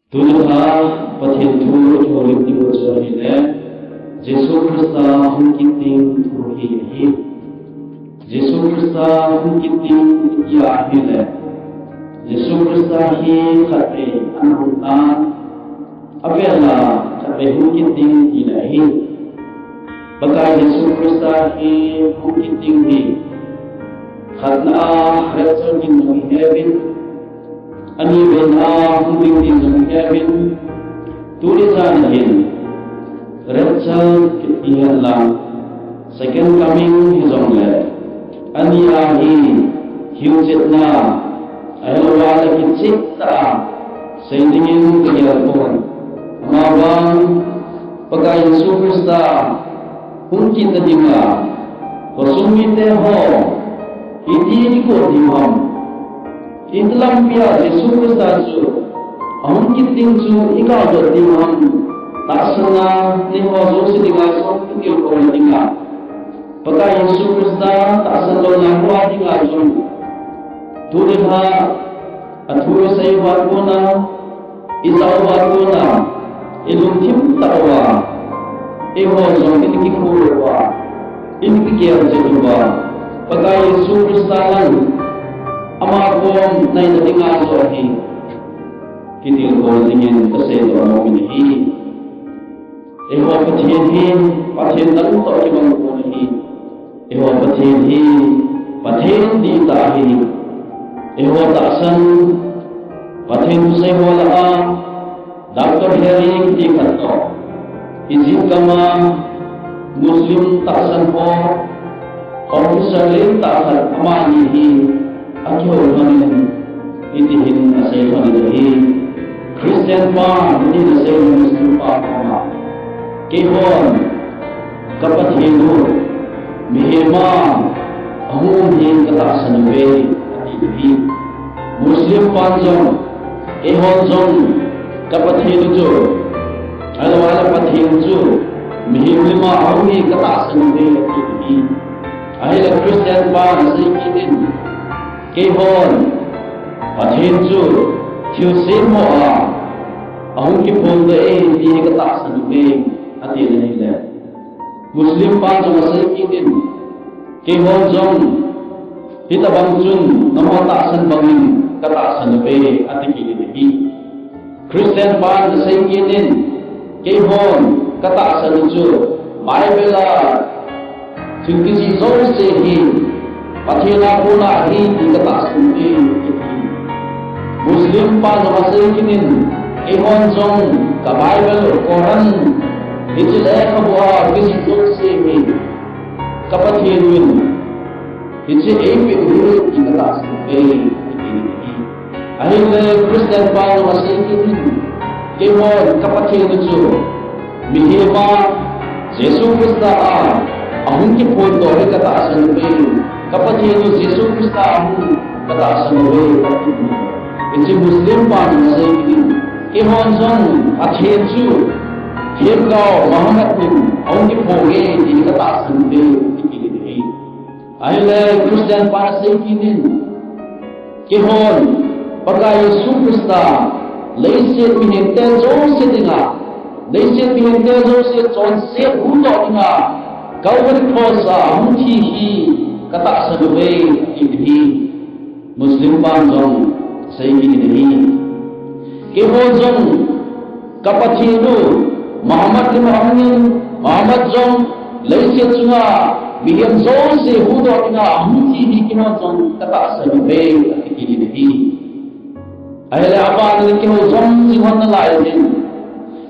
Tuhan pathentu holik timu sohile Yesus Krista hukiting tuhi Yesus Krista hukiting yahile Yesus Krista hi khate anutan abela khate hukiting ilahi baka Yesus Krista hi hukiting hi khatna khatsun in heaven Ani bena huking di zung Kevin tulisan hin Rachel kitihan lang second coming hizong le Ani ahi hiusit na ayalwala kitsit ta sendingin kiyalpon amabang pagka Yesus Krista hukin na dinga wasumite ho hindi ko dimam Itulah pia Yesus Kristus Ahun kiting su ikaw do dimam tak sana ni ho so sidinga so tikil ko dinga pagka Yesus Kristus tak sana na ko dinga so tuliha aturo sa iwa ko na isaw ko na ilung tim tawa iho so tikil ko wa inikiyar jeduwa pagka Yesus Kristus Ama kong na inatinga sohi kitil ko tingin kasi do mo pinihi eho pathin tan to ibang ko nahi eho pathin di tahi eho tasan pathin se wala doctor hearing di kato izin kama muslim tasan ho officer len tasan amanihi Akyo hanin itihin asay hanidahi Christian pa hindi nasay Muslim pa kama Kihon kapatino mihima ahungin katasan nabe atihi Muslim pa jong kihon jong kapatino jo alawala patino jo mihima ahungin katasan nabe atihi ahila Christian pa nasay kitin Kehon pathenju thiusin mo ahung ki phone de di kata sanube ati nahi le Muslim pa jo masai ki din kehon jong hitabang chun namata san bangin kata sanube ati ki nahi Christian pa masai ki din kehon kata sanuju Bible chungki zo se hi Pathina pula hi di kata sundi Muslim pa masih kinin ehon jong ka Bible Quran itile khabwa kisi tulsi mi kapathin itse epi guru di kata sundi ahile Christian pa masih kinin ehon kapathin ju mihima Yesus Kristus ahun ki phone do kata sundi kapatino Yesus Kristus kata sanwe inci Muslim pa masay kini kihon jong athenju thirgao Muhammad ni aung ki phoge di kata sanwe ikini aile Christian pa masay kini kihon pagka Yesus Kristus leise pinente jo sedinga leise pinente jo se chon se ulo dinga kawari khosa muthihi kata sanube idhi Muslim panjong sai idhi keho jong kapathinu Muhammad jong leise chunga mihim zo se hudo ina humti hi keho jong kata sanube idhi ayale apa ni keho jong jingon na lai din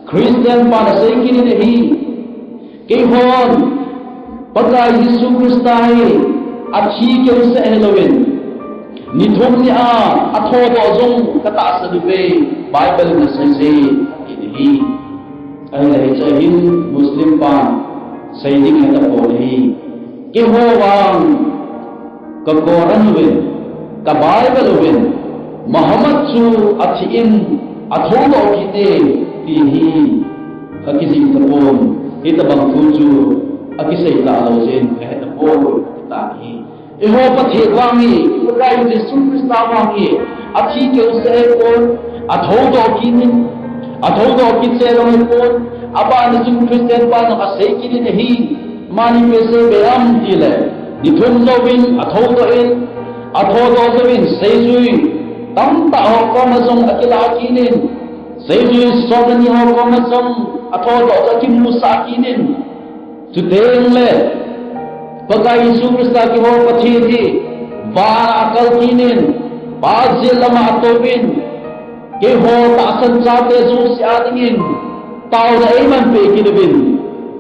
Christian pa sai idhi keho pagka Yesus Kristus achi ke usa Halloween nithomni athodo jong kata sadube Bible na sai idhi ai chahin Muslim pa saiding hata poli ke ho wang ka Quran wen ka Bible wen Muhammad chu athin athodo kite tihi akisi tapon itabang tuju akisai la lojen hata pol tahi eho pathe wangi pagka Yesus Kristus wangi achi ke usa ko athodo kinin athodo kitse long pon aba na jung Christian pa no asay kini hi mani pese beam tile ni thum lovin athodo in athodo lovin seizui tam ta ho ko ma jong akila kinin seizui sodani ho ko ma jong athodo akim musa kinin tudeng le pakai Yesus Kristus ki ho pathi thi var akal kinin bazil lama atobin ke ho ta san cha te su sia dingin tau da iman pe kinubin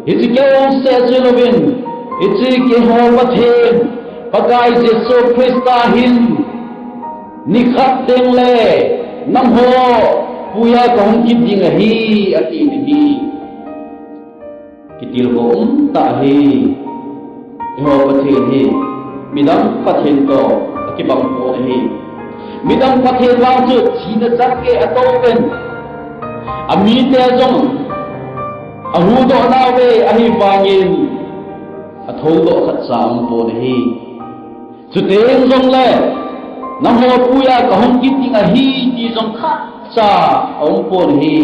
hichi ke o se jelobin hichi ke ho pathen pakai Yesus Kristus hin nikhat deng le nam ho puya kong kit ding hi ati ni kitil ko ta hi ho pathen hi midam pathen to ki bang ko hi midam pathen wang chu china chak ke atopen ami te jong ahu do na we ahi wangin athol do khat sam po hi chu teng jong le nam ho puya ka hong ki ting a hi ti jong khat cha ong po hi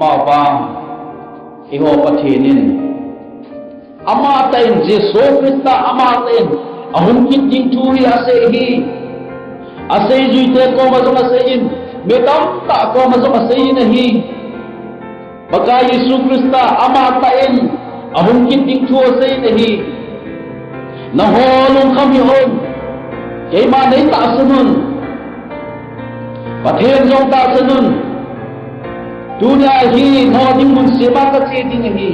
ma wang hi ho pathenin ama tain Jesu Krista ama tain ahum ki ting tu hi ase hi ase juite ko ma jong ase in metam ta ko ma jong ase in hi baka Yesu Krista ama tain ahum ki ting tu ase in hi na holong kham yon ke ma nei ta sunun pathen jong ta sunun dunia hi no ding mun seba ka che ding hi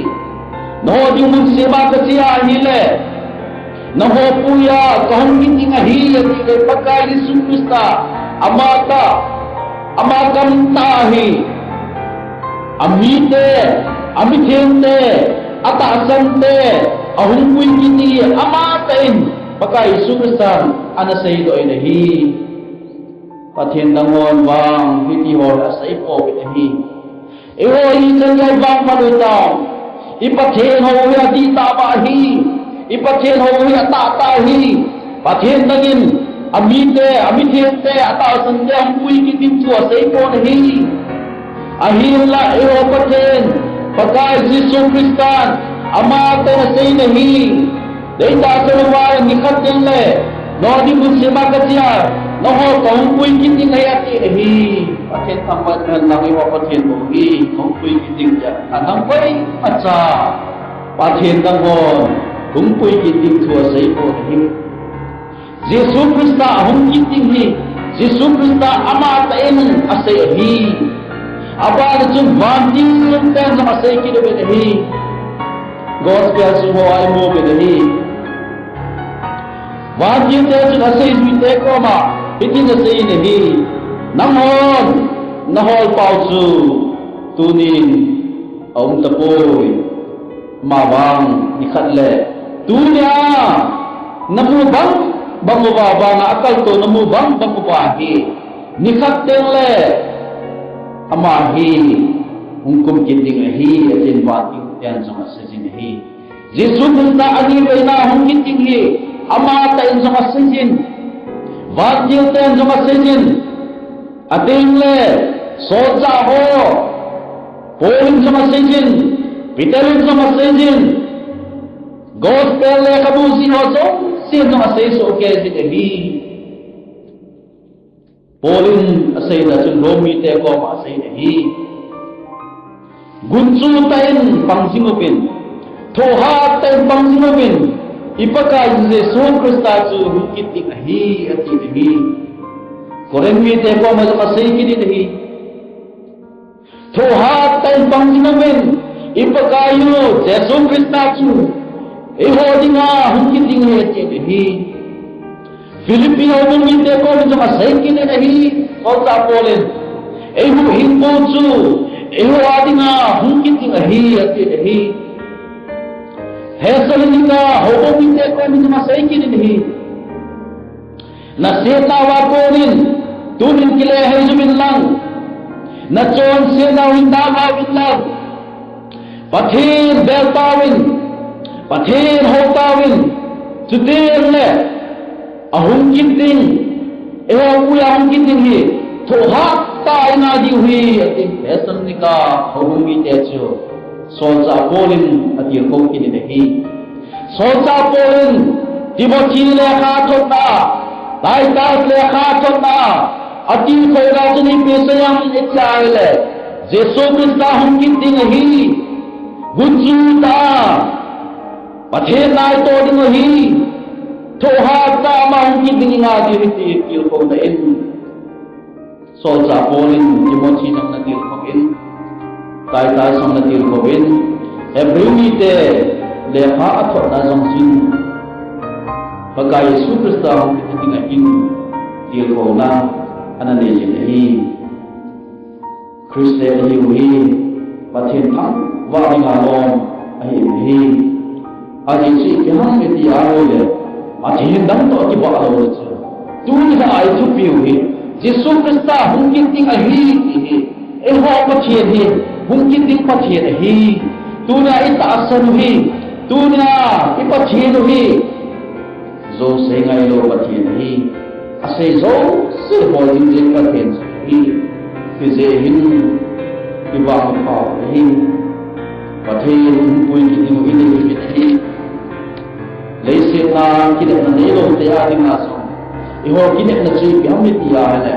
no ding mun seba ka chia hi le na ho puya kahong giting hi ati le pakai Yesu Krista amata amakam tahi amite amithente ata sante ahung pui kiti amatain pakai Yesu Krista anasai do hi pathen dangon wang hiti ho asai po hi eho hi changai bang maluta ipathen ho ya di ta ba hi ipathen ho ya ta ta hi pathen dagin amite amithente ata sante ampui ki tin chu asai po hi ahilla eho pathen pakai Yesu Kristus amate asai nahi deita chulwa nikhat ding le no di mun sema ka chia no ho kong pui ki ting hai ati hi pathen thampa kan nang ho pathen bo hi kong pui ki ting ja anang pai acha pathen dang ho kong pui ki ting chu asai po hi Yesu Krista hong ki ting hi Yesu Krista amata en asai hi aba chun vanti ten sam asai ki do be hi gospel su ho ai mo be hi vanti ten chun asai mi te ko ma itin asai ne hi namon nahol pau su tunin om tapoi ma bang nikhat le tunya namu bang bang ba ba na akal to namu bang bang ba hi nikhat teng le ama hi hungkum kinding hi atin wati ten sama sejin hi Yesu Krista ani beina hung kinding hi ama ta in sama sejin wati ten sama sejin atin le soja ho polin sama sejin pitelin sama sejin gospel le kabusi ho so sin sama seso ke hi polin asai na chun romi te ko ma asai hi gunchu tain pangsingopin thoha tain pangsingopin ipaka Yesu Krista chu hukiti hi ati hi koren mi te ko ma asai ki hi thoha tain pangsingopin ipaka yu Yesu Krista chu eho dinga hukiti hi ati hi Filipino mungkin te ko ni sama sai ki nahi kota polen ehu hinpo chu ehu adinga mungkin ti nahi ati nahi hesalika ho mungkin te ko ni sama sai ki nahi na seta wa polen tunin kile hai jumin lang na chon se na winda wa winlang pathin beltawin pathin hotawin tudin le ahung kinting ewa uya ahung kinting hi thoha kai na di hui atin pesan nika hobungi techo solza polin atir ko kini dehi solza polin Timothy le kha thotna Titus le kha thotna ati ko ga chini pesayam itlai le Jesu Krista hum ki ting hi Guju ta pathe nai to ding hi thoha ta ma hum ki ting nga di ti kil ko da in solza polin Timothy nam na dir ko in Titus nam na dir ko in Hebrew te le kha thotna jong sin Pagka Yesus Krista hum ki ting in dir ko na anane hi Krista hi wi pathen thang wa nga lom ai hi ai chi ki ham me ti aro le pathen dang to ki ba lo che tu ni sa ai chu pi wi Yesus Krista hum ki ting a hi e ho pathen hi hum ki ting pathen hi tu na I ta san hi tu na I pathen hi zo se ngai lo pathen hi ase zo se ho ding ding pathen hi ki je hin ki ba ma hi pathen pui ki ding in ki hi le se na ki de na lo te ya ding na so I ho ki de na chi bi ham ti ya le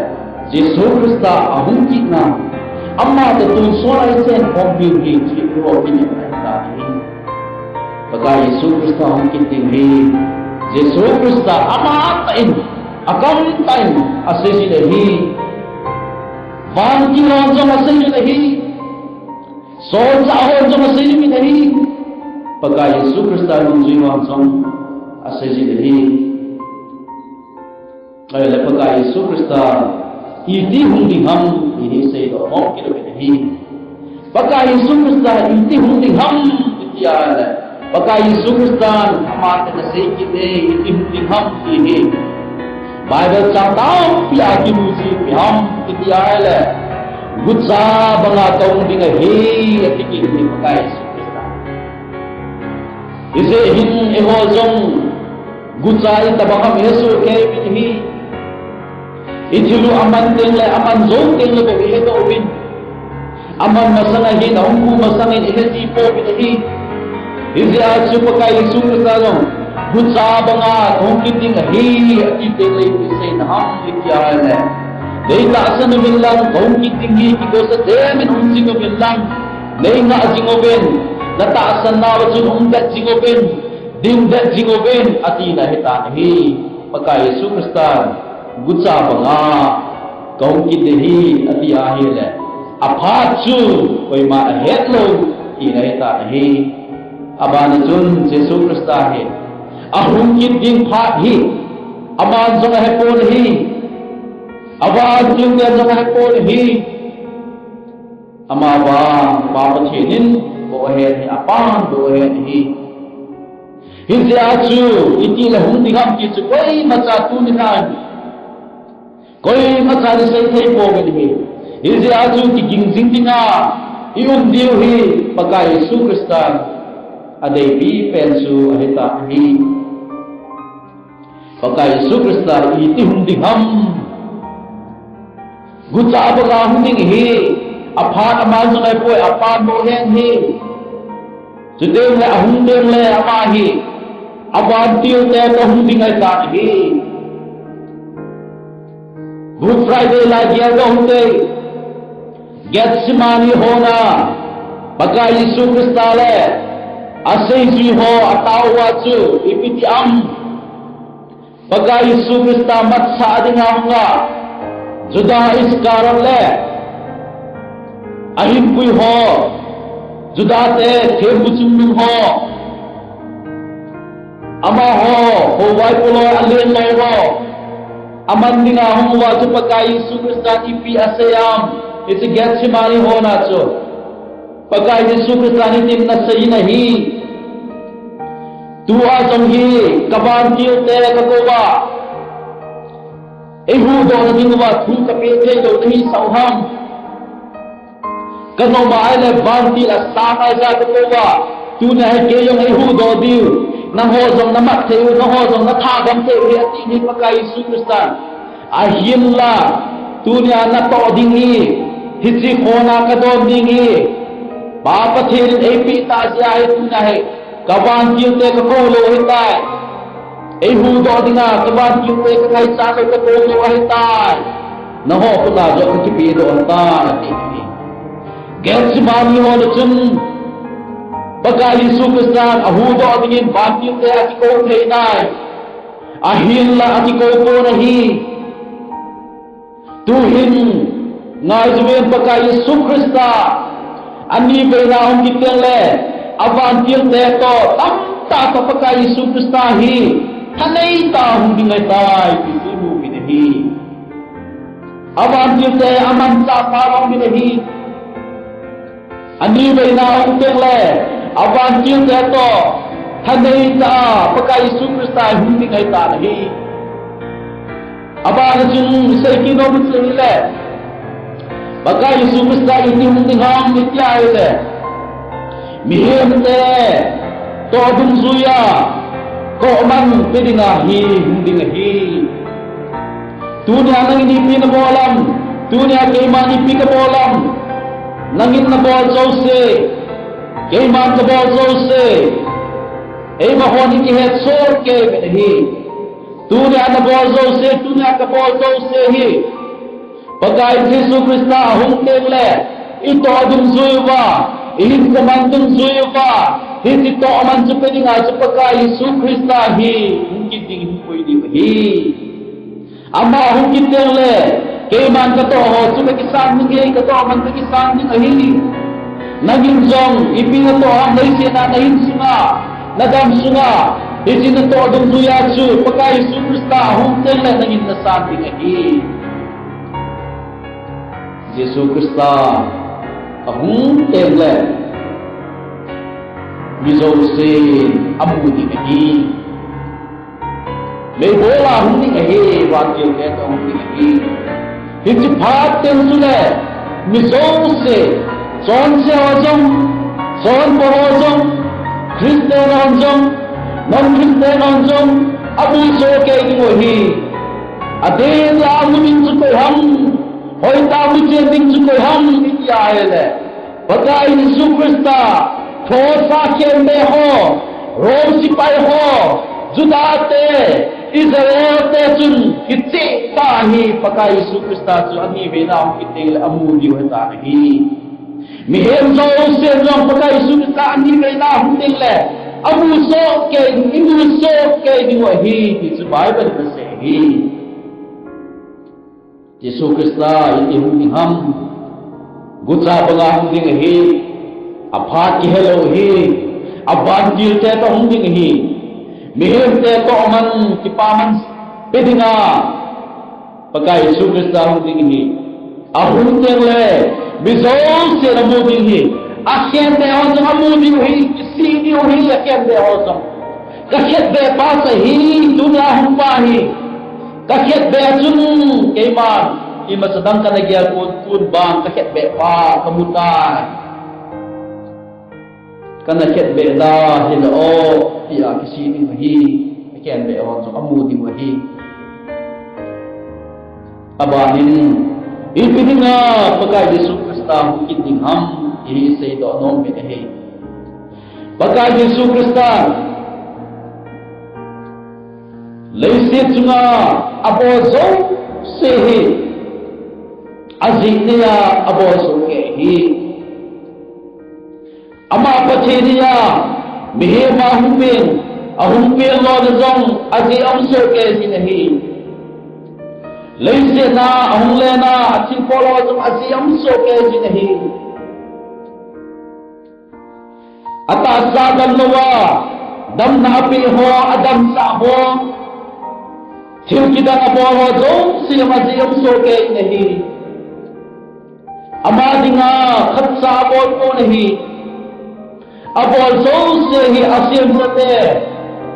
Jesu Krista ahum ki na amma te tu so ai sen hom bi ki chi ho ki de na ta hi pagka Yesu Krista hum ki ting hi Jesu Krista ama ta in akam tain asesi de hi van ki ron jong asesi de hi sol sa ho jong asesi mi de hi pagka Yesu Krista hum ji ron jong asesi de hi ay le pagka Yesu Krista iti hum ding ham hi se do mo ki de hi pagka Yesu Krista iti hum ding ham ti ya le pagka Yesu Krista amate na se ki de iti hum ding ham hi Bible changdao pia ki muji piam kitiale gutsa banga tong dinga he atiki ni pakai Krista ise hin eho jong gutsa tabakam Yesu ke bihi ijilu aman tengle aman jong tengle be he to bin aman masanga hin ongku masanga he ji po bihi ise asu pakai Yesu Krista jong Gutsa banga thong kiting hi ati te le se na ham likya le le la san min lang thong kiting hi ki ko sa de min hum jing min lang le nga jing ben la ta san na wa jun hum dat jing ben dim dat jing ben ati na hita hi pagka Yesu Krista gutsa banga thong kiting hi ati a hi le apha chu koi ma het lo ki na hita hi abana jun Yesu Krista hi ahum ki ding phat hi aman jong hai pon hi awan jung de jong hai pon hi ama ba pa chenin bo he ni apan bo he hi hin se achu iti la hum ding ham ki chu koi ma cha tu ni nan koi ma cha ni sai thei bo ge ni hin se achu ki ging jing dinga I diu hi pagka Yesu Krista adai bi pensu ahita hi pagka Yesu Krista iti hum ding ham gutsa baga hum ding hi aphat aman so nai poi apan bo hen hi chudeng le ahum deng le ama hi aban tiu te ko hum ding ai ta hi Good Friday la gya go hum de Getsemani hona pagka Yesu Krista le asai ji ho atawa chu ipiti am pagka Yesu Krista mat sa dinga nga juda iskaran le ahin pui ho juda te buchum ho ama ho wai polo alen lo ho aman dinga hum wa chu pagka Yesu Krista ipi asayam iti Getsemani ho na chu pagka Yesu Krista ni tin na sai nahi tu a jong hi kaban kiu te ka ko ba ehu do na ding wa thu ka pe te do hi sauham ka no ba le ban ti la sa ka ja ka ko ba tu na he ke yong ehu do diu na ho jong na mat te na ho jong na tha gam te hi ati ni pagka Yesu Krista a him la tunya na to dingi hichi khona ka dom dingi papa thil epi ta sia he tunya he kawan kilte ka ko lo hitai ei hu do dinga kawan kilte ka kai sa ka ko lo hitai na ho pula jo ka pi do ta ti ni gets mani ho lo chun Baka Yesus Kristus ahudo dingin bakit te ati ko theinai ahil la ati ko nahi tuhin ngai jumen baka Yesus Kristus ani bena hum kitele avan til te to tam ta to baka Yesus Kristus hi thanai ta hum dingai tai pimu binahi avan til te aman ta parong binahi ani bena hum kitele awan kiu te to thanai ta pakai Yesus Kristus hindi ngai ta nahi aban jung sai ki no mut le pakai Yesus Kristus ini hindi ham nitya le mihim te to dum suya ko man pedinga hi hindi nahi dunia nang ini pin bolam dunia ke mani pin bolam nangin na bol jose Kay man ka bol jose ay mahoni ki het sor ke hi tunya na bol jose tunya ka bol jose hi pagai Yesus Kristus hum le ito adum zuiwa ihin ka man dum zuiwa hiti to man su pedinga su pagai Yesus Kristus hi hungki ding poi di hi ama hungki le kay man ka to ho su ki san ni ka to man ki san ni hi naging zong ipinato ang naisi na nahin sunga nadam sunga isinato adong zuyatsu pagka Yesus Kristus humteng na naging nasabi ngahi Yesus Kristus humteng na bizose amudi ngahi may bola hundi ngahi wakil keto hundi ngahi hindi paten sule bizose Son se ozong, son porozong, Kristen onzong, non-Kristen onzong, abu so ke ingohi. Adin la amu min sukoy ham, hoy ta amu chen ding sukoy ham itya hele. Pakai Yesus Kristus, thosa ke me ho, rom sipai ho, judate, Israel te chun kitse ta hi pakai Yesus Kristus chu ani bena hum kitel amu di ho ta hi. Mihem so se long pakai Yesus Kristus ani bena hum le abu so ke indu so ke di wa hi di Bible ta se hi Yesus Kristus ini hum ham gutsa banga hum ding hi aphat ki hello hi aban jil te to hum ding hi mihem te to man ki paman pedinga pakai Yesus Kristus hum ding hi ahum le bizol se namu ding hi akhen de ho jang amu ding hi si ni hi akhen de ho jang kakhet de pa sa hi dunia hum pa hi kakhet de chun keiman ima sedang kana gia kun bang kakhet be pa kamutai kana khet be da hin o ya kisi ni hi akhen be ho jang amu ding hi abanin ipidinga pakai Yesus Kristus kiting ham ini se do nom be he pakai Yesus Kristus leise chunga abozo se he aziknya abozo ke hi ama pachinia mihe ma humpin ahumpin lo zong azi amso ke sinahi leise na ahungle na achin polo jong asiam so ke jinahi ata sa dalwa dam na api ho adam sa ho thil kidang abo ho jong siam asiam so ke nahi amadinga khat sa abo ko nahi abo so se hi asiam sate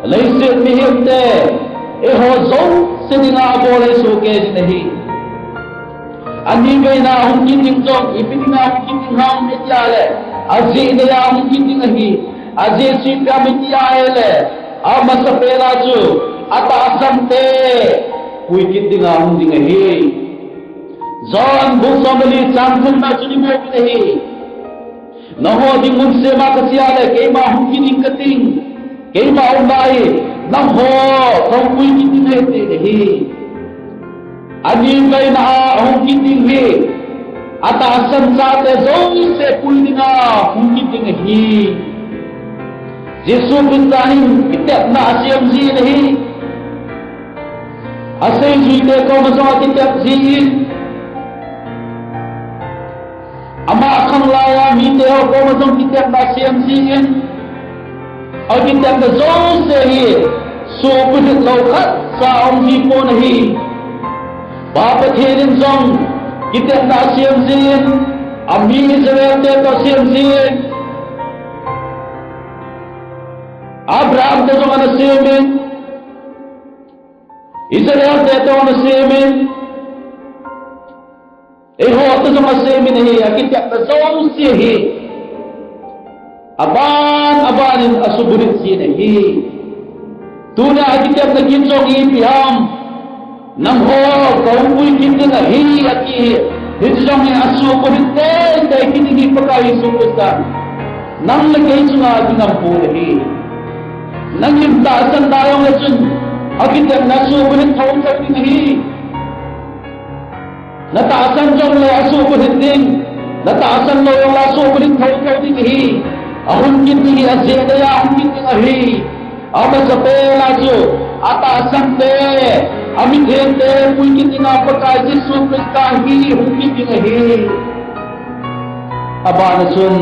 leise mihim te e ho zong Sedina boleh showcase nahi. Ani bena hum kiting jong ipinga hum kiting ham metiale. Azi dia hum kiting nahi. Azi sipya metiale. Amasa pela ju ata asam te kui kiting hum ding nahi. John bung somali changkul na chuni mo pinahi. Naho di mun sema kasiale kay ma hukining kating kay ma umay naho kung kuitin nete dehi. Ani kay na hukining he atasan sate zong se pulina hukining he. Yesus Kristahin kitap na asyam zi dehi. Asay juite ko masama kitap zi. Ama akan laya mite ho ko masam kitap na asyam zi. Au kitap na zong se hi so pudit laukat sa om hi po nahi. Bapa therin zong kitap na asyam zi. Ami Israel te to asyam zi. Abraham te zong ana semen. Israel te to ana semen. Eho te zong ana semen hi akityak na zong si hi. Aban asuburit si hi. Tuna akityak na kinzong hi piham. Nang ho kaumpuy kinti na hi aki. Hizong hi asuburit te kinti pakai sungkusta. Nang lagay sunga ginampu hi. Nang yung taasan tayong lasun, akitang nasubuhin taong taong nahi. Nataasan yung asubuhin din, nataasan mo yung asubuhin taong taong nahi. Ahun kinti asyadaya, ahun kinti nahi. Ama sa pela su, ataasan te, amin hente, puy kinti nga pagkay, Yesus Kristahi, ahun kinti nahi. Aba na sun,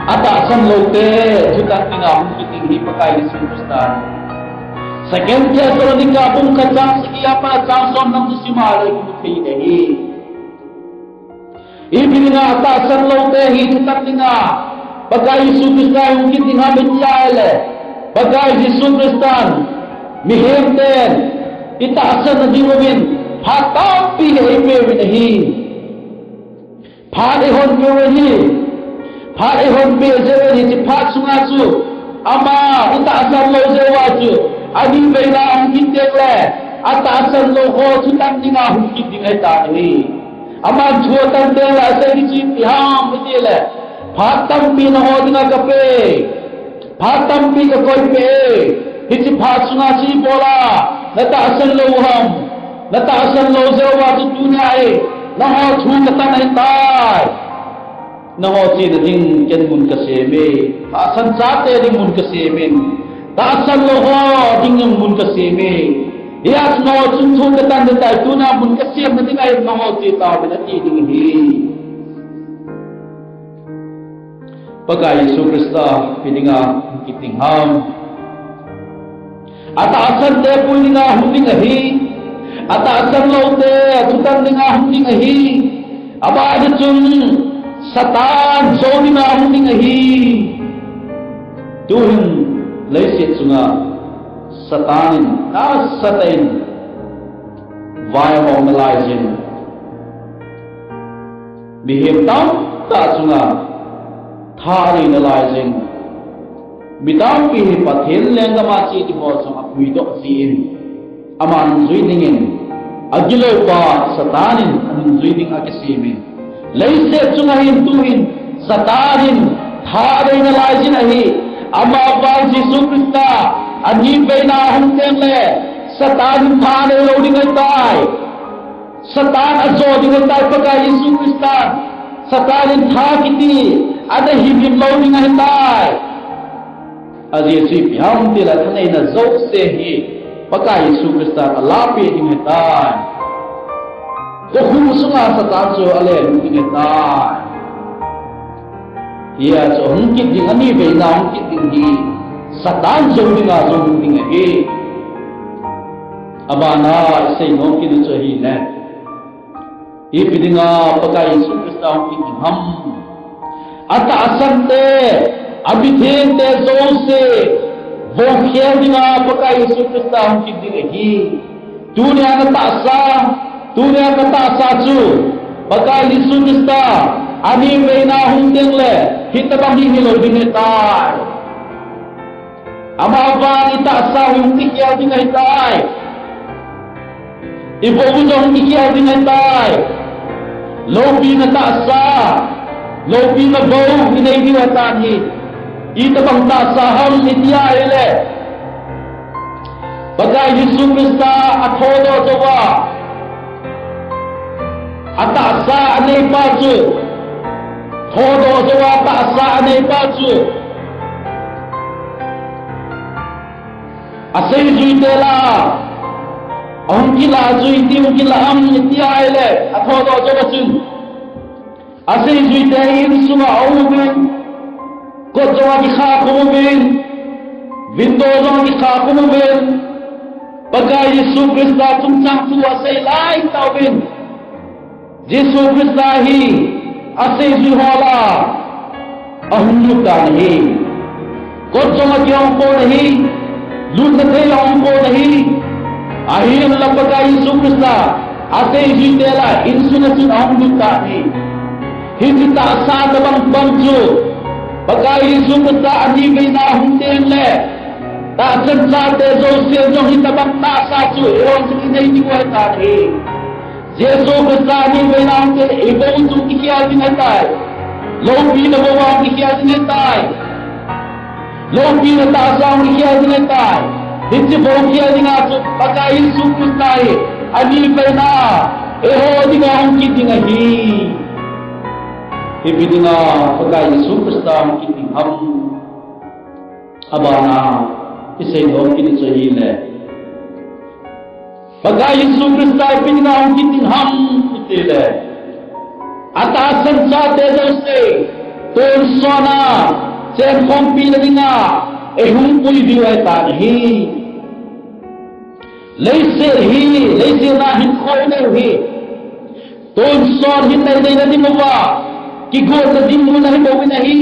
atasan lote sudah tinggal mungkin di pakai di Kristus. Second dia kalau digabung kacang sekiapa cangson nang susimala itu dehi. Ibi nga atasan lote hi sudah tinggal pakai Kristus mungkin tinggal menjale pakai Yesus Kristus mihenten itasan na diwin hatapi hebe dehi. Padehon kewehi Phare hon be jewe ni phat sunga su ama ita asal lo jewa su adi beina ang kitek le ata asal lo ho sutan dinga hu kiting ai ta ni ama chuo tan te la se ni chi piham bidi le phatam pi no ho dinga kape phatam pi ka koi pe hichi phat sunga chi bola nata asal lo ham nata asal lo jewa su dunya ai na ho chu ka tan ai tai Naho si na ding ken mun kaseme, tasan sate ding mun kaseme, tasan loho ding yung mun kaseme. Iyas naho chunchun katan detay tuna mun kasem na ding ay naho si tao binati ding hi. Pagka Yesus Krista pininga kiting ham. Atasan te puninga hunding hi. Atasan lote tutan dinga hunding hi. Aba ada chun Satan zoni na huning ahi tuhin leisit sunga satanin na satain via normalizing behave down ta sunga thari analyzing bidang pi pathen lenga ma chi di ho sunga puido sin aman zuidingin agilo pa satanin anin zuiding akisimin Laise sungahin tuhin satanin tharin alajin ahi ama bal Yesus Krista ani beina humten le satanin thane loading ai tai satan azo ding tai pakai Yesus Krista satanin tha kiti ada hibim loading ai tai adi si pyam tila thane na zok se hi pakai Yesus Krista alapi ding ai tai Ko sunga satan so ale mungkin tai. Ia so mungkin ding ani be na mungkin ding di satan so dinga so mungkin he. Abana sei no kin so hi ne. I pidinga pakai Yesus Krista mungkin ham. Ata asante abithen te so se wo khel dinga pakai Yesus Krista mungkin ding hi. Dunia na tasa Tunya kata sasu, pakai Yesus Krista, ani beina hundeng le, kita bagi hilo dinetai. Ama bang ita sa yung tikya dinaitai. ibu bujong ikia dengan tai lobi na taasa lobi na bau inay diwatan hi ita bang taasa ham itia ile bagay Yesus Krista athodo jawa ataasa anay paju thodo jawa taasa anay paju asay juitela ông kila zui tiêu kila am itia ile athodo jawa chun asay juite in sunga awubin ko jawa ki kha kumubin vindo jawa ki kha kumubin bagay Yesus Krista tumsang tu asay lai tawbin Yesus Krista hi asay zuhala ahunnuta nahi ko jawa ki angko nahi lut nahi angko nahi ahir labbaga Yesus Krista ate jitela insunatun ahunnuta nahi hita sa tabang bangju bagay Yesus Krista ani bina huntenle ta sansa te jo se jo hita bang ta sa chu eon sinai ni ko ta nahi Yesus Krista ani bina hunte ebon tu ikia dinatai lobi na bawang ikia dinatai lobi na ta sa ikia dinatai Hindi bongkia dengan pakai Yesus Krista ani bina eho dengan hongki dengan hi hibi dengan pakai Yesus Krista hongki dengan abana isay hongki ni sahile pakai Yesus Krista hibi dengan hongki dengan itile atasan sa dejo se ton sona sen hongpi dengan ehung puli diwai ta nahi Laise na hin khoi ne hi ton sor hin nei nei na dimwa ki go na dimmu nahi bo nahi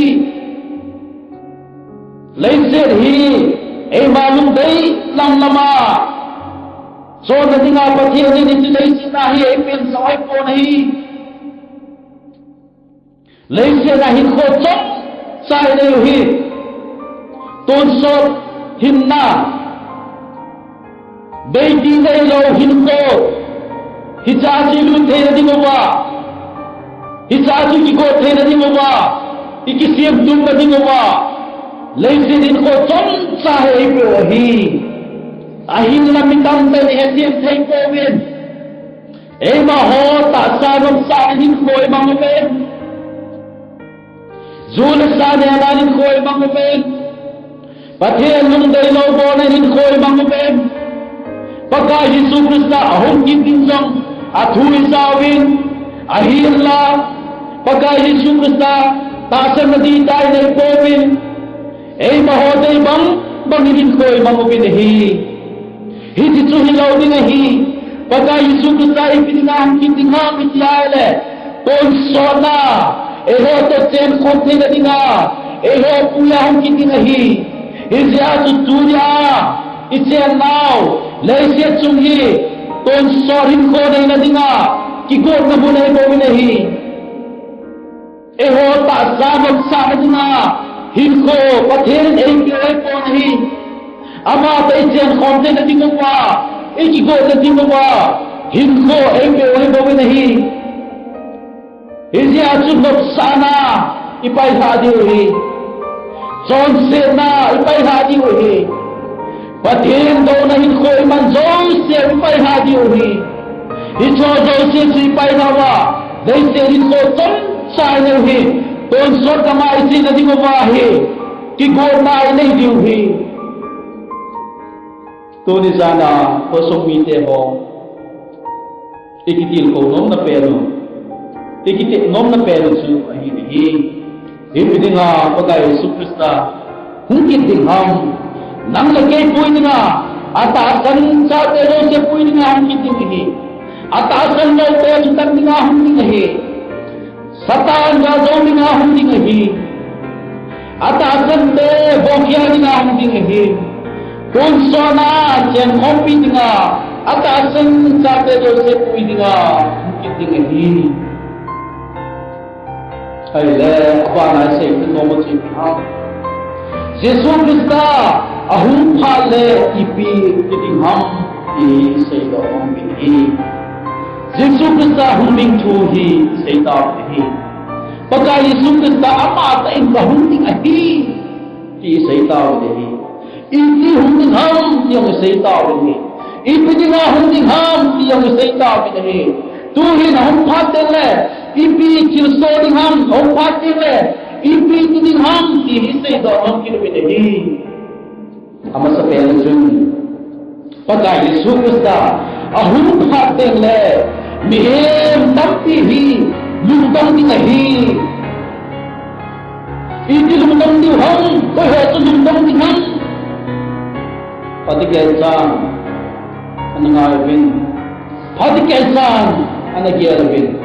laise hi e malum dei lam lama so na dinga pathi ni ni laise na hi e pen sawai ko nahi laise na hin kho chok sai ne hi ton sor hin na Beiti nei lo hinko hichachi lu the na dimwa hichachi ki ko the na dimwa ikisiam dum na dimwa leise din ko chon sa he pe hi ahin la mitam te he tiam thai ko win e ma ho ta sa rom sa hin ko e mang ben zul sa ne na hin ko e mang ben pathe lung dei lo bo na hin ko e mang ben Pagka Yesus Krista ahong kintinsang athui sawin ahirla pagka Yesus Krista tasan na di tayo na ipobin ay mahoday bang idin ko'y mangupinahi hindi suhilaw dinahi pagka Yesus Krista ipinahang kintinghang ityale konsona eho to chen konti na dinga eho puyahang kintingahi hindi atutunya Ichen now, laise chunghi, ton sorin ko nahi na dinga, ki god na bunay ko nahi. Eho ta sabag sa dinga, hinko pathirin ei kiray ko nahi. Ama ta ichen konte na dinga pa, ki god na dinga pa, hinko ei kiray ko nahi. Hizi achubok sana, ipay hadi hui. Son se na, ipay hadi hui. Pathin do na hin ko man zong se pai hadi uri hi cho se si pai nawa dei se rin ko tom sai ne hi ton so kamai si na dingo wa hi ki go nai nei diu hi to ni sana ko so mi te ho ikitil ko nom na pero ikite nom na pero su hi bidinga pagai Yesus Krista hungkit dingham nang lagay po nga atasan sa pero se po nga hungkit atasan lo pero tan nga hungkit satan ga do nga hungkit atasan te bokya nga hungkit kung sona chen hopi nga atasan sa pero se po nga hungkit ay le apa na se no mo chi ha Yesus Krista ahum phale ipi kiting ham i sei do om bin hi Yesus Kristus hunding tu hi seita hi. Pakai Yesus Kristus apa tak ingkau hunding ahi hi seita hi. Ini hunding ham yang seita hi. Ini juga hunding ham yang seita hi. Tu hi ham paten le. Ini cilso ding ham ham paten le. Ini ding ham hi seita ham kini hi. Ama sapel jun. Pakai Yesus Kristus ahum paten le. Mihem tapi hi lumbang di hi. Ini lumbang di ham, kau itu lumbang di ham. Pati kesan, anak Alvin. Pati kesan, anak Alvin.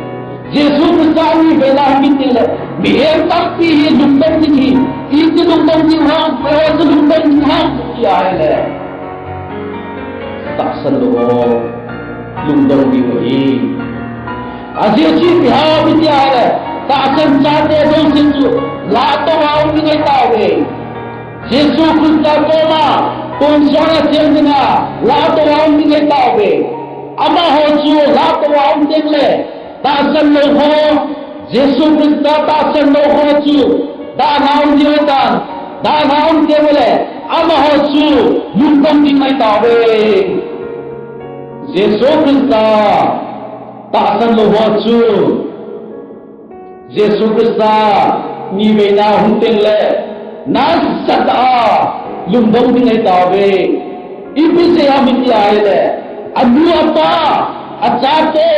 Yesus bersama bela kita le. Mihem tapi hi lumbang di hi. Ini lumbang di ham, kau itu lumbang di ham. Ia le. Tak selalu. Lumbang di hi. Asyik pihak bicara, tak akan cari dong situ. Lato awam ni tahu. Yesus Kristus koma, konsola cendina. Lato awam ni tahu. Ama hoju lato awam dengle. Tak akan loho. Yesus Kristus tak akan loho tu. Tak naun jawatan, tak naun kewale. Ama hoju lumbang di tahu. Yesus Kristus tak akan lohocu. Yesus Kristus ni bina hunting le. Nasata lumbang dengan tawe. Ibu saya minta le. Adu apa? Acate.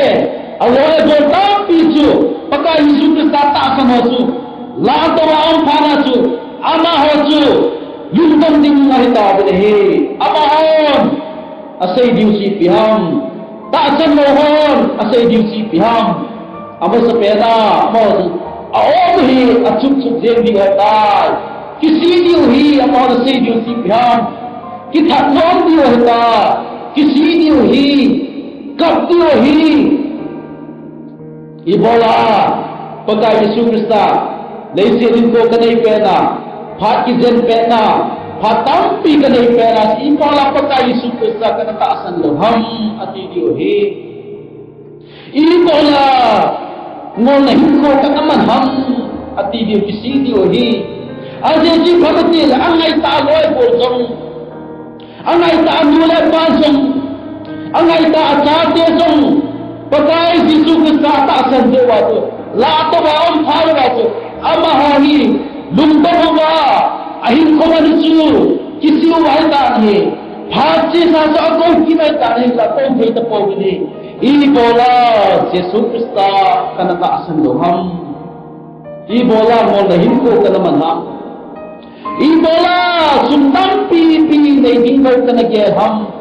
Awal bertam pisu. Pakai Yesus Kristus tak akan hocu. Lato awam panacu. Ama hocu. Lumbang dengan tawe le. Ama on. Asai diusi piham. Tak akan mohon asai diusi piham. Amo sepeda amo awam hi acup-cup jeng di hatai. Kisi diu hi amo asai diusi piham. Kita non diu hatai. Kisi diu hi kap diu hi. Ibola pakai Yesus Kristus. Leisi rinko kanai pena. Phat ki jen pena. Patampi kanai pera si ibola pakai Yesus Kristus kana tak asan loham ati diu hi. Ibola ngol hingko kana manham ati diu kisi diu hi. Aje ji bhagati angai ta loi bolsong. Angai ta mulai pasong. Angai ta achate song. Pakai Yesus Kristus tak asan dewa tu. La to baam pharwa tu. Ama hi lumbang ba ahin ko manusu kisi wahda ni bhaji sa sa ko kimai ta ni la ko bhe ta po ni I bola Yesus Kristus kana ta asan loham I bola mo lahin ko kana manham I bola sundam pi nei ding ko kana ge ham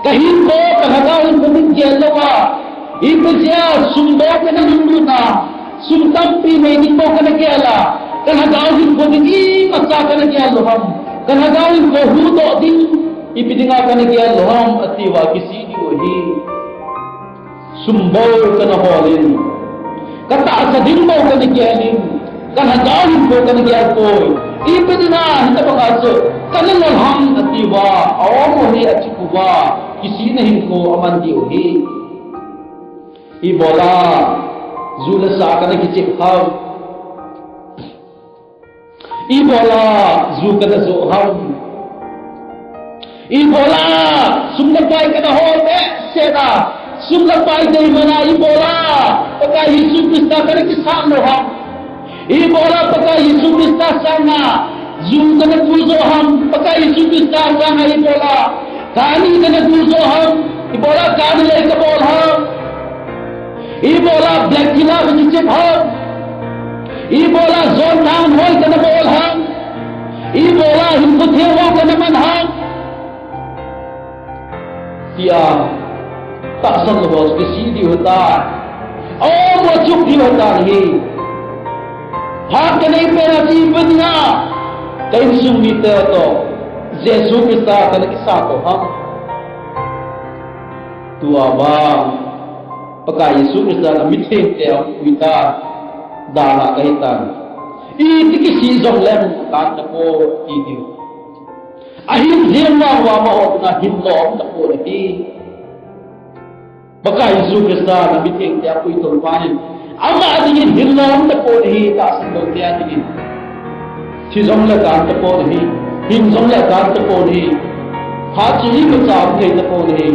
kahin ko kana gaun ko min ge lawa I pja sundo kana hindu na sundam pi nei ding ko kana ge la kana gaun ko ni masa kana ge loham kana gaun ko hu do ding ipidinga kana ge loham atiwa kisi di ohi sumbau kana holin kata asadin mo kana ge ling kana gaun ko kana ge koi ipidinga hita bagaso kana loham atiwa awam ohi achikuwa kisi nahin ko aman di ohi ibola zula sa kana kichip kham Ibola zukana zoham Ibola sumlapai kana hote seda sumlapai dei mana ibola pakai Yesus Kristus kana kisam loham Ibola pakai Yesus Kristus sana zukana zoham pakai Yesus Kristus sana ibola kani kana zoham ibola kani lai ka bolham ibola black kila bichip ham Ibola zon town hall kana bolham Ibola himputhewa kana manham dia tak sangbos kisi di hota oh mo chup di hota hi hat kana pera si banya kai sumi te to Yesus Kristus kana kisa to ham tua ba pakai Yesus Kristus na mithen te uita dana kaitan iti kisi zong lem kan ko ti ahin himwa wa ma na himlo ta ko ti baka Yesu Krista na biting ti apoy tulpanin ama dingin hilom ta po hi ta sandong ti dingin si zong la kan ta po hi him zong la kan ta po hi ha chi ma cha thei ta po hi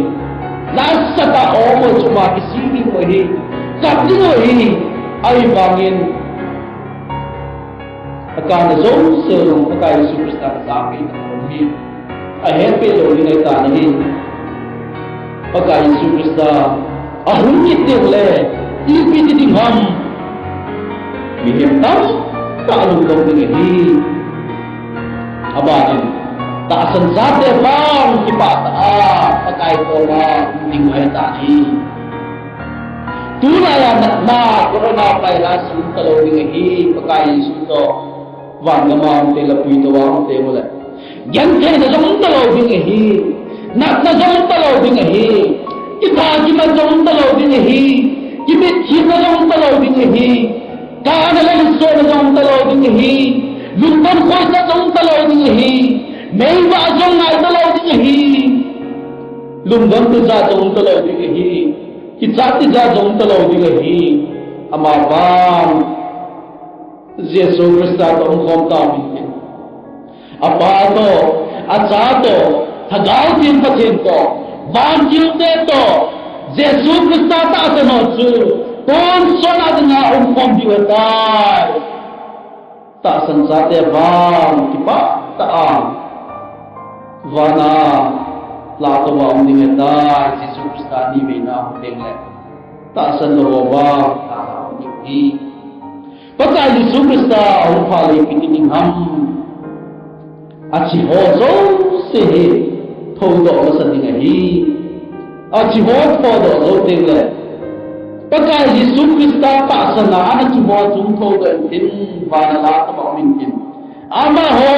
la sa ta o mo chuma ki si ni mo hi ka ti mo hi ai bangin akan zong se long baka Yesu Krista ta ki hi a happy lo ni ngai ta ni baka Yesu Krista ahun kiting le ipi ding ham bihim tam ka alung dong ding hi abanin ta san sa te bang ki pa ta pakai ko na ding mai ta ni tu na ya na corona pai la sun ta lo ding hi pakai Yesu to wang gamam te la pui to wang te mo le yan te na jong ta lo ding hi na jong ta lo ding hi kita kita jong ta lo ding hi kita kita jong ta lo ding hi ka na la so na jong ta lo ding hi lumban ko sa jong ta lo ding hi mai ba jong ngai ta lo ding hi lumban tu za jong ta lo ding hi kita ti za jong ta lo ding hi ama bang Yesu Krista to khom ta min apa to acha to thagau tin pathin to van kiu te to Yesu Krista ta sa no chu ton sona dna khom di wa ta san sa te van ki pa ta a vana la to wa om ni ta Yesu Krista ni me na deng le ta san ro wa ta ni baka Yesu Krista ang pali piting ham achi ho zo se he tho do ma san ding hi achi ho pho do zo ding le baka Yesu Krista pa sana na chi mo chung tho do tin va na la ta ba min tin ama ho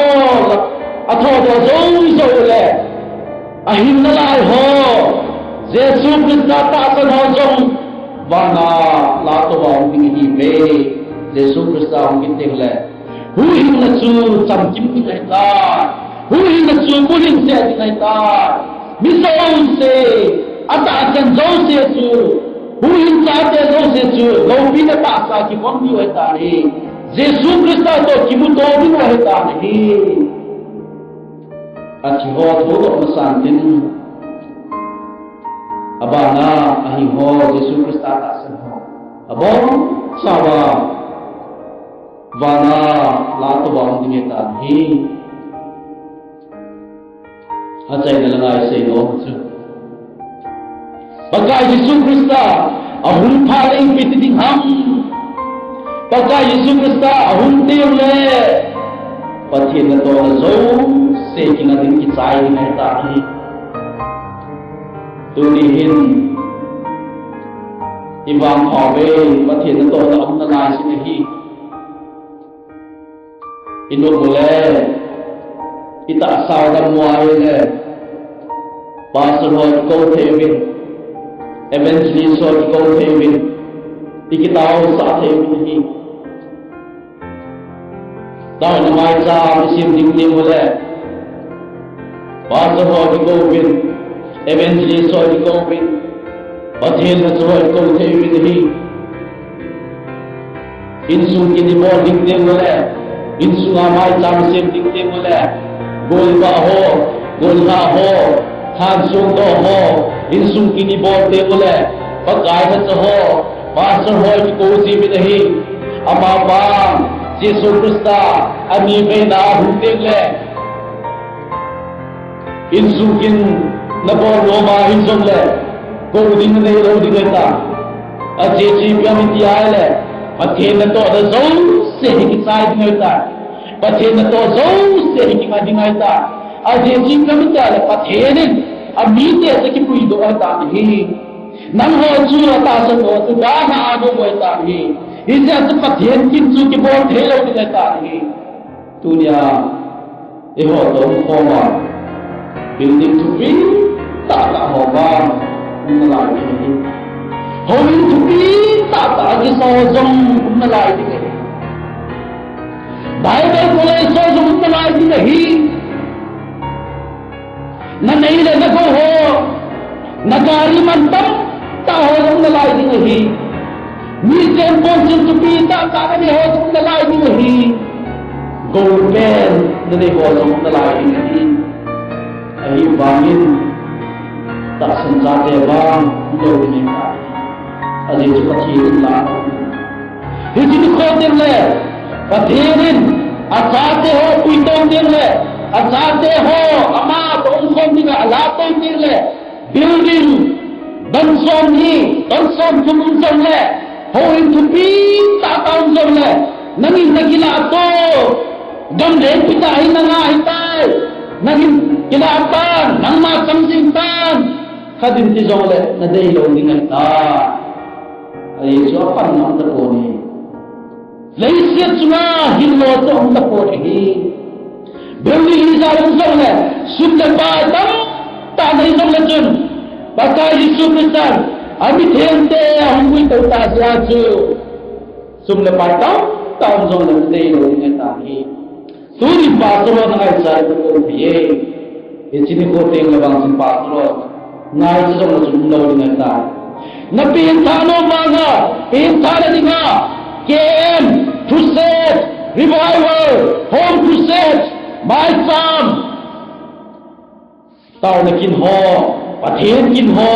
a tho do zo le a hin na lai ho Yesu Krista pa sana ho zo va na la ta ba min hi ve Yesu Krista ang kiting le hu hin na chu cham kim ki kai ta hu hin na chu bu hin se ki kai ta mi so se ata kan zo se chu hu hin cha te zo se chu lo bi na ta sa ki kom bi wa ta ni Yesu Krista to ki bu to bi wa ta ni a chi ho to do ma san tin abana ahi ho Yesu Krista ta san ho abong sawa vana la to bang ding ta hi ha chai na langai sei no chu baka Yesu Krista ahun phale pit ding ham baka Yesu Krista ahun tiu le pathin na to na zo se ki na ding ki chai na ta hi tu ni hin ibang khawe pathin na to na am na lai si hi inu boleh kita asal dan muaye pastor ho ko thevin evangelist ho ko thevin kita ho sa thevin hi daw na mai cha sim ding ding boleh pastor ho ko vin evangelist ho ko vin pathen ho ko thevin hi insu kini bo ding ding boleh insu amai cham sem ding ding boleh golba ho golha ho than sung do ho insu kini bo de boleh pakai ha ho pastor ho ki ko ji bi nahi ama ba Yesu Krista ani be na hu ding le insu kin na bo no ma hin jong le ko ding ne lo ding ta a je ji pya mi ti ai le pathen na to da zo se ki sai ding ta pathen na to zo se ki ma ding ai ta a je ji pya mi ta le pathen a mi te se ki pui do ta hi nang ho chu ta sa to tu ba na a do mo ta hi ise at pathen kin chu ki bo the lo ding ta hi tu nya e ho to ko ma building to be ta la ho ba na la ni Holy to be tata ki so jong na lai di nahi Bible bole so jong na lai di nahi na nahi le na ko ho na kari mantam ta ho dong na lai ding hi mi chen pon chen tu pi ta ka ni ho dong na lai ding hi gold pen na ni ho dong na lai ding hi ai bangin ta san sa te bang do ni ka ali chu ka chi la hi chi ko tem le pa therin a sa te ho pui tong ding le a sa te ho ama tong khom ni ga la tong ding le building dan som ni dan som chung chung le ho in tu pi ta taung som le nangin nagila to dam le pita hi na nga hi tai nangin kila tan nang ma sam sing tan khadim ti jong le na dei lo ni ngai ta ai so pan nam ta ko ni lấy siết chunga hin lo to om ta ko hi building hi sa long som le sun le ba tam ta nei som le chun Baka Yesus Kristus, ami thente hungui tau ta sia chu. Sum le patau, tau zong le te lo ni ta hi. Suri pasro na ai sai ko biye. E chini ko te le bang sin pasro. Ngai chu zong chu lo ni ta. Na pin tha no ma nga, pin tha le ni nga. KM crusade, revival, home crusade, my son. Tau na kin ho và thiên kinh ho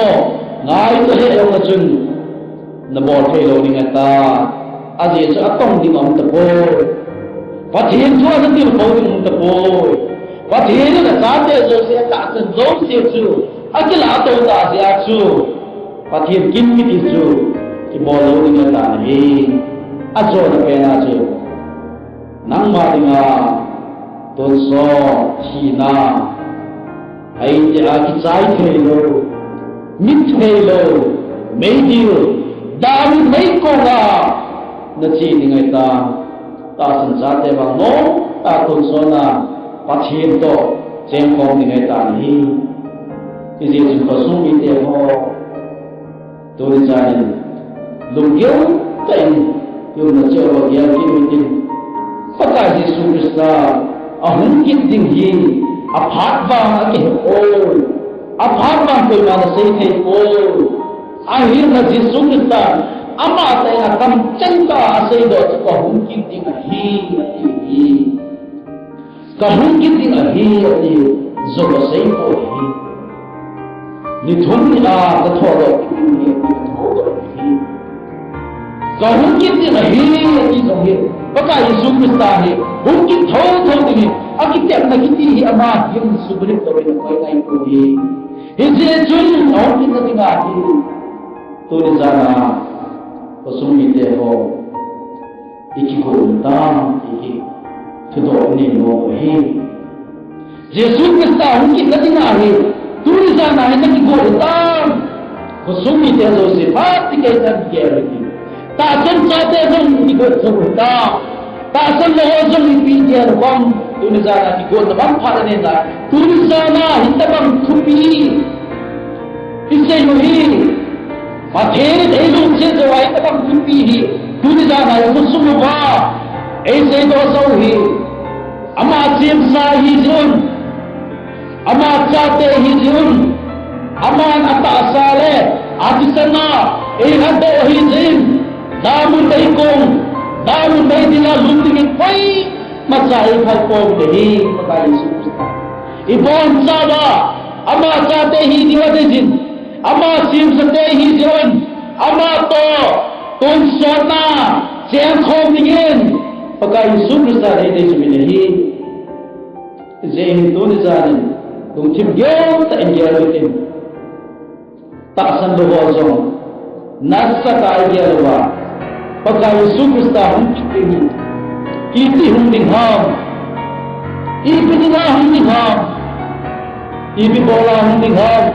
ngài có thể ông là chun là bỏ thay lâu đi người ta à gì cho tông đi ông tập bồi và thiên chúa nó đi một bồi ông tập bồi và thiên là giá trị rồi sẽ cả chân giống sẽ chu à cái lá đầu ta sẽ chu và thiên kinh cái gì chu thì bỏ lâu đi người ta này à rồi là cái nào chu nắng mà đi ngà tôn so chi na ai à cái trái thay lâu mít thay lâu mấy điều đào mấy cô à nó chỉ thì người ta sinh ra để bằng nó ta tôn số na phát hiện đó xem không thì người ta đi cái gì chúng ta sống như thế họ tôi ra nên lùng yếu tình dùng nó cho vào gia đình mình tất cả gì xuống Christ không kiên định gì apart bang ke ol apart bang ko ma se the ol ahir na Yesu Krista ama ta na kam changka se do ko hum kin ding hi ati ka hum kin ding hi ati zo ko se ko hi ni thum ni a ta tho do ni tho do hi ka hum kin ding hi ati zo hi baka Yesu Krista hi hum kin tho tho ni Akitek na kiti ama yung subrit to rin ko ay ko hi. Hindi chun on kin na tinga hi. To ni sana pasumi te ho ikiko untam hi. Tudo ni no hi. Jesus Krista on kin na tinga hi. To ni sana hi ikiko untam. Pasumi te ho se pati kay tan kaya hi. Ta chen cha te ho ikiko untam. Ta san lo jong ipi dia bang Tunizana ki gol na bang para nena Tunizana hinta bang thupi isse yo hi mathere dei lu che jo ai ta bang thupi hi Tunizana yo sumu ba aise do so hi ama sim sa hi jun ama chate hi jun ama ata sale adisana e hado hi jin namun dei kong namun dei dila lumding pai Masai halpong dehi pakai Yesus. Ibon sada ama sate hi diwadejin ama sim sate hi jiwan ama to ton sona siang khom dingin pakai Yesus Kristus dehi dehi zehin to ni zani tung tim gyo ta engyar tim tak san do hozong nasa ka engyar wa pakai Yesus Kristus hum kitni Iti hum ding ham, ibi ding hum ding ham, ibi bola hum ding ham,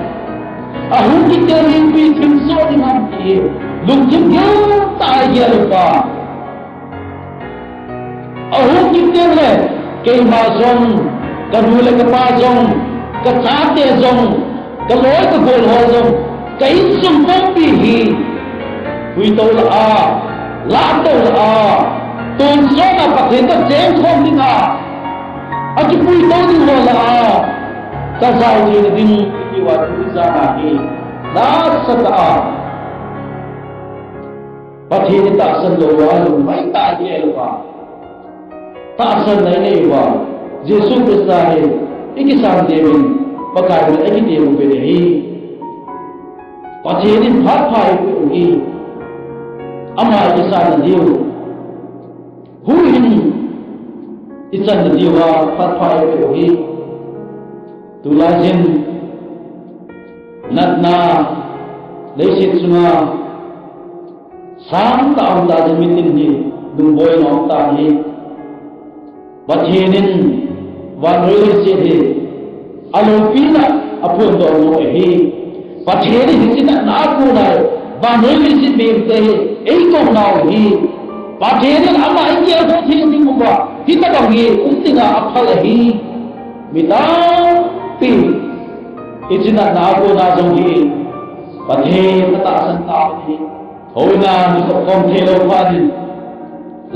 ahum kita ibi kimso ding ham ki, lung kim gyo ta ya lupa, ahum kita le kay ma zong, kanule ka pa zong, ka chate zong, ka loy ka gol ho zong, kay sum pong bihi, hui to la to la. Tôn số là phát hiện các chén không đi ngà ở cái bụi tố đi ngồi là ta sao thì đi hoạt đi ra là đi đã sắp cả Pati ni tak sen lo walu, mai tak dia lupa. Tak sen ni wa, Yesus Kristus ni, iki sang dia ni, pakai ni iki dia mungkin ni. Pati ni hak pai ni, ama iki sang dia. Hui ni, iki sang dia wa hak pai ni. Tulajin, natna, leisit semua. Sang taon ta jemitin ni dumboy no ta ni bathenin wanoi se de alopina apun do no hi batheni hisina na ku na wanoi se me te ei ko na hi batheni ama ai ho thi ni mu ba hita ka hi untinga aphal hi mita pi ijina na ku na jong hi bathe ta san ta ni Hoi na ni ko kom thelo phanin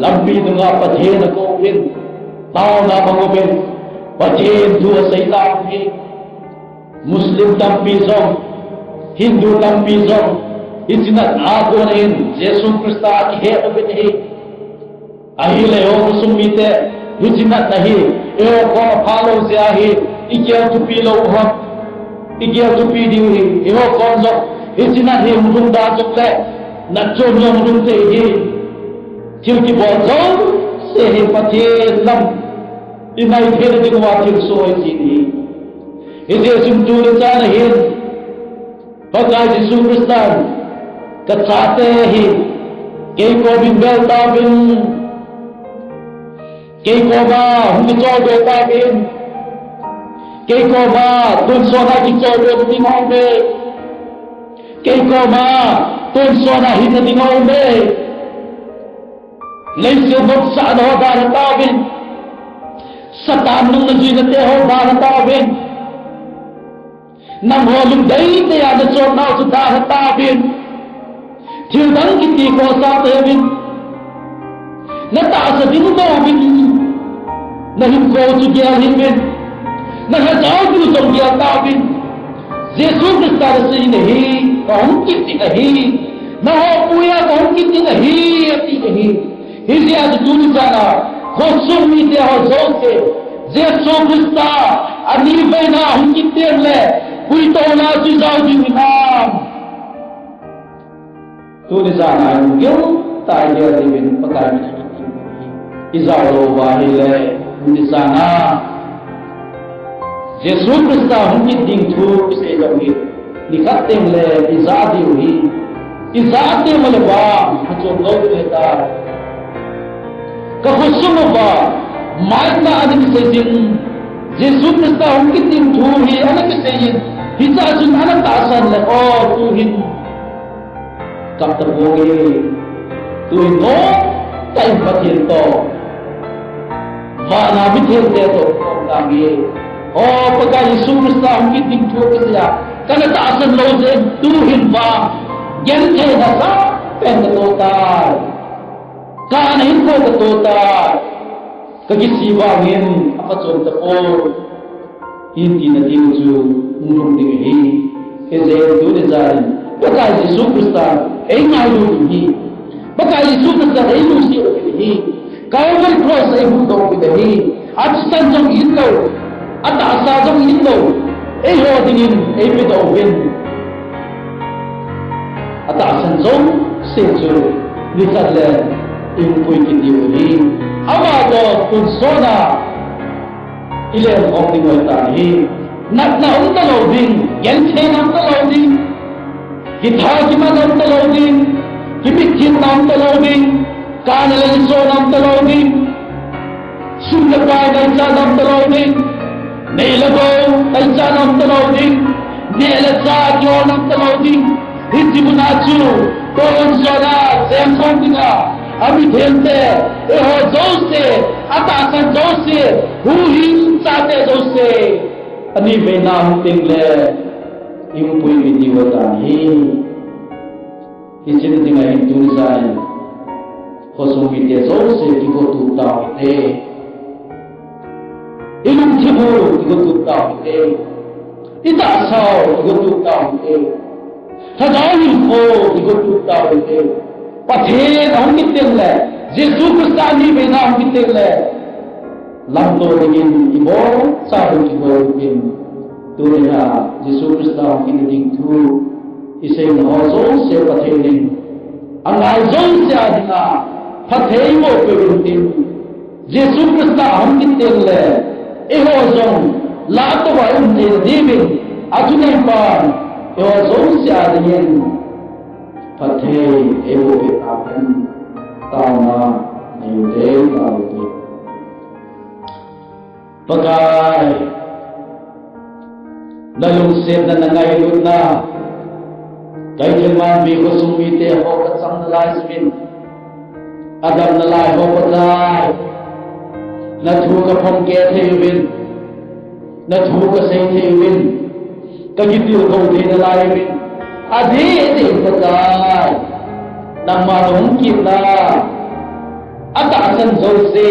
lampi dunga pathe na ko pin tao na bango pin pathe du sai ta ni Muslim tampi song Hindu tampi song itina na ko na in Jesus Krista ki he abit hi ahi le ho sumite itina nahi e ko phalo se ahi ikya tu pi lo ha ikya tu pi di hi e ho kon lo itina he mudum da chukle Nacho yang runte ye, tilki bozong sehe pati lam, inai kene di kuatir soai sini. Ije sumtur cana hin, pakai Yesus Kristus, kacate hi, kei ko bin bel tabin, kei ko ba humi cobe tabin, kei ko ba tun sona ki cobe tingong be, kei ko ba Tuan sona hina tinggal be, leise bot sa ho dar tawin, satan nung najina te ho dar tawin, nam ho lum dai te ada chot na su dar tawin, thildang kiti ko sa te bin, na ta sa din do bin, na him ko chu gya him bin, na ha jaw chu jong gya tawin. Jesus Kristus se nahi, kaum kiti nahi, na ho puya kaum kiti nahi, ati nahi. Hisi ad tulisana, khosum mite ho zote, Jesus Kristus ani bena hum kiti le, pui to na su jaw di nam. Tulisana gyo ta dia din pakai kiti. Izalo bahile tulisana Jesus Kristus humi ding thu se jawi nikhatte le izadi hui izadi malwa hacho lo leta ka khusum ba maina adik se jin Jesus Kristus humi ding thu hi anak se jin hita jun anak tasan le o tu hin kap ta boge tu no tai batin to mana bithel te to kom ge Oh, pakai Yesus Kristus mungkin tinggal kerja. Karena tak asal loze tuhin ba, gente nasa pengetutar. Karena info ketutar, kegisiwangin apa contoh por, inti nanti uju murung tinggi, kezer tu desain. Pakai Yesus Kristus, ngayu ini. Pakai Yesus Kristus, lusi ini. Kau berproses ibu tahu ini. Ajaran jom itu. Ata asajang indo, ho dingin, pito win. Ata asanjong sejo, nikadle, pui kitiwi. Ama do kunsona, ilen opting waitani. Nak na unta loading, yenche na unta loading. Kita kima na unta loading, kimikin na unta loading, kanalan so na unta loading. Sumlapay na isa na unta loading. Nelago, taisa nam talawding, nelasa kyo nam talawding, hindi mo nachu, kon sona, semsong tinga, ami dhente, eho jose, atasan jose, huhin sate jose, ani benam tingle, yung puy biniwatani, isin tinga hindu nisayan, kosumite jose, kiko tutawite, ilum tibu ikut tutau ite, ita asal ikut tutau ite, tajau info ikut tutau ite, pathe nong kitel le Yesu Kristani be na kitel le lamto dingin ibo sa ibo dingin tuya Yesu Krista kining tu iseng hozo se pathe ni angai zong se adinga pathe mo pe bin Yesu Krista hom kitel le eho zong la to ba un de dibin atune pan eho zong se adingen pathe evo be apen tama nayude tawde pagai dalung se na nangai lutna kai kelman bi ko sumite ho ka sang na lai smin adam na lai ho ka lai na thu ka phong ke thewin na thu ka sei thewin ka gitiu ko de na lai win ade de pagai nama dong kita ata asan jose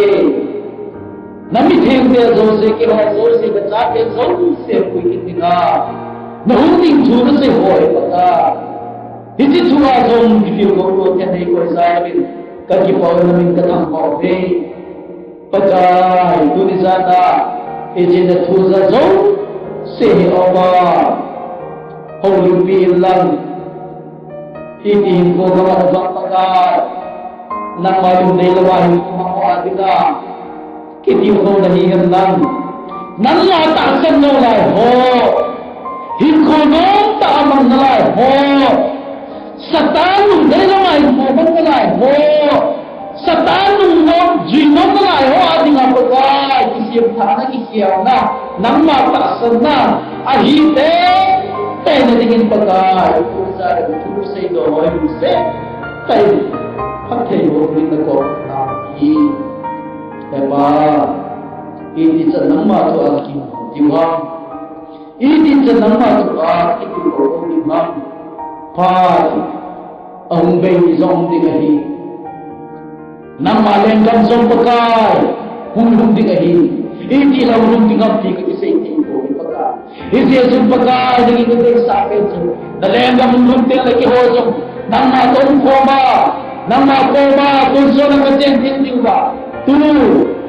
nami theng de jose ke ho jose bacha ke jose koi kitinga nahung ding thu se hoi pata hiti thua jom gitiu ko ko te nei ko sa bin ka ki paw namin ka thang paw be pata tu ni sana e je na thu za jom se oba holy be lang Itin ko mga nagpapagay nang mayong nailawahin ko mga kawatika kitiw ko nahiyan lang nang latasan ng lai ho hinkulong tamang na lai ho sa tanong nailawahin ko mga lai ho sa tanong ng jinong na lai ho ating apagay isiyam na isiyam na nang matasan na ahite tayo na tingin pagay Tulo sa ito ay Jose tayo pagkayo rin ako namin diba hindi sa nang mato ang kimang hindi sa nang mato ang kimang pati ang bayi zong dingahi nang malenggam zong pagkay hulong dingahi hindi lang hulong dingahi kasi sa ito Isi Yesus pagkay naging naging sa akin nalenga mungunting lagi hosong nang matong koma nang makoma kunso ng katentin ba tu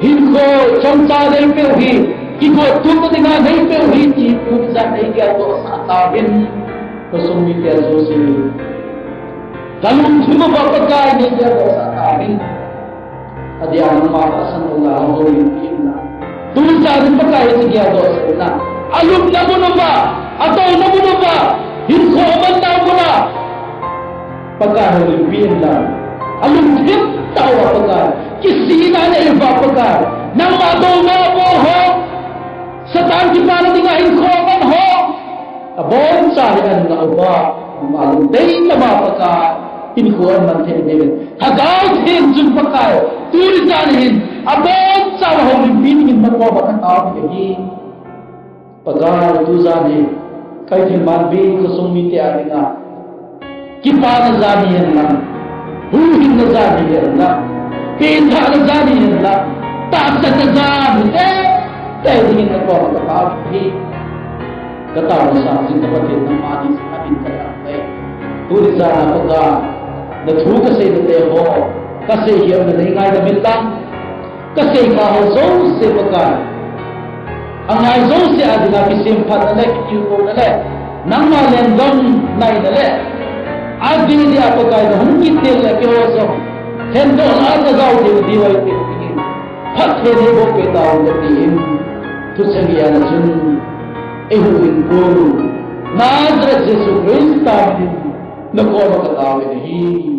hinko chomsa day pewhi kiko tuto dinga day pewhi ti tunisa day kaya to sa tabin kusong miti Yesus kalung sumaba pagkay day kaya to sa tabin adi ang makasan ng laho yung na tunisa din pagkay day kaya to sa na alum na mo na ba? Ataw na mo na ba? Hinkoman na mo na! Pagkahalipin lang. Alum din tawa pagkal. Kisina na iba pagkal. Nang madaw na mo ho! Sa tangi para di nga hinkoman ho! Abon sa hinan na iba. Alum din na mga pagkal. Hinkuhan man tinibin. Hagaw din dun pagkal. Tulisanin. Abon sa mahalipin ng mga tao niya. Pagkal tuzani kay tilmanbi kusong miti aninga kipa na zani yan lang huhin na zani yan lang kinta na zani yan lang taksa na zani tayo tingin na po magkakabi katawa sa ating kapatid ng manis namin kalakay tulis sana pagka natuga sa ito kasi hiyam na nahingay na bintang kasi kahosong sa pagka ang aizong si adi nga kisimpat na le, kikiuko na le, nang malendong na inale. Adi di ako kayo na hungkitil na kihoso, hendo na agaw di diway titingin. Pathini mo pitao na tihin, tusangya na sun, ihuwin ko, Nazareth Jesu Christa, nakono katawin na hi.